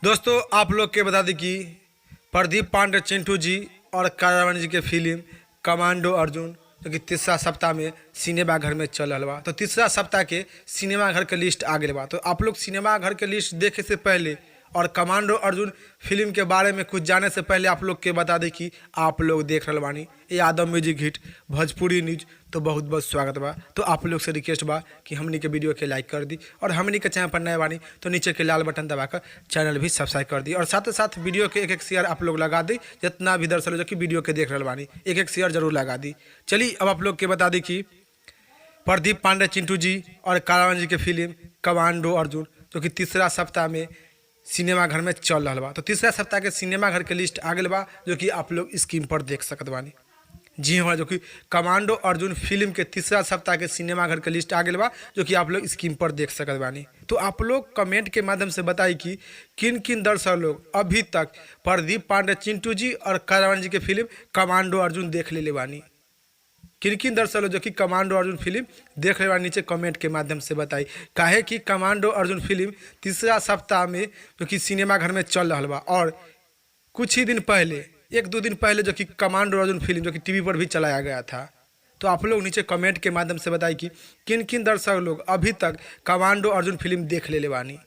दोस्तों आप लोग के बता दें कि प्रदीप पांडे चिंटू जी और कारावानी जी के फिल्म कमांडो अर्जुन जो कि तीसरा सप्ताह में सिनेमा घर में चल रहा बा। तो तीसरा सप्ताह के सिनेमा घर के लिस्ट आ गए बा। तो आप लोग सिनेमा घर के लिस्ट देखे से पहले और कमांडो अर्जुन फिल्म के बारे में कुछ जाने से पहले आप लोग के बता दें कि आप लोग देख रहे बानी Yadav music hit Bhojpuri news. तो बहुत बहुत स्वागत बा। तो आप लोग से रिक्वेस्ट बा कि हमनी के वीडियो के लाइक कर दी और हमनी के चैनल पर नए बानी तो नीचे के लाल बटन दबाकर चैनल भी सब्सक्राइब कर दी और साथ ही साथ वीडियो के एक शेयर आप लोग लगा दी। जितना भी दर्शक जो कि वीडियो के देख रहे बानी एक शेयर जरूर लगा दी। चलिए अब आप लोग के बता दी कि प्रदीप पांडे चिंटू जी और कारावानी जी के फिल्म कमांडो अर्जुन जो कि तीसरा सप्ताह में सिनेमा घर में चल रहा बा। तो तीसरा सप्ताह के सिनेमा घर के लिस्ट आ गए बा जो कि आप लोग स्क्रीन पर देख सकत बानी। जी हाँ, जो कि कमांडो अर्जुन फिल्म के तीसरा सप्ताह के सिनेमा घर के लिस्ट आ गए बा जो कि आप लोग स्क्रीन पर देख सकत बानी। तो आप लोग कमेंट के माध्यम से बताई कि किन किन दर्शक लोग अभी तक प्रदीप पांडे चिंटू जी और कारावानी जी के फिल्म कमांडो अर्जुन देख ले बानी। किन किन दर्शक लोग जो कि कमांडो अर्जुन फिल्म देख रहे नीचे कमेंट के माध्यम से बताई। काहे कि कमांडो अर्जुन फिल्म तीसरा सप्ताह में जो कि सिनेमा घर में चल रहा बा और कुछ ही दिन पहले एक दो दिन पहले जो कि कमांडो अर्जुन फिल्म जो कि टीवी पर भी चलाया गया था। तो आप लोग नीचे कमेंट के माध्यम से बताई कि किन किन दर्शक लोग अभी तक कमांडो अर्जुन फिल्म देख ले बानी।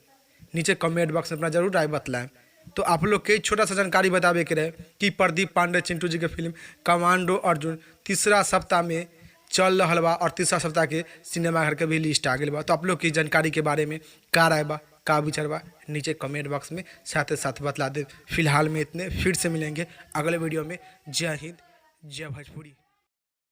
नीचे कमेंट बॉक्स में अपना जरूर राय बतलाएं। तो आप लोग के छोटा सा जानकारी बतावे के रहे कि प्रदीप पांडे चिंटू जी के फिल्म कमांडो अर्जुन तीसरा सप्ताह में चल रहा बा और तीसरा सप्ताह के सिनेमा घर के भी लिस्ट आ गए बा। तो आप लोग की जानकारी के बारे में का राय बा का विचार बा नीचे कमेंट बॉक्स में साथ साथ बतला दे। फिलहाल में इतने, फिर से मिलेंगे अगले वीडियो में। जय हिंद जय भोजपुरी।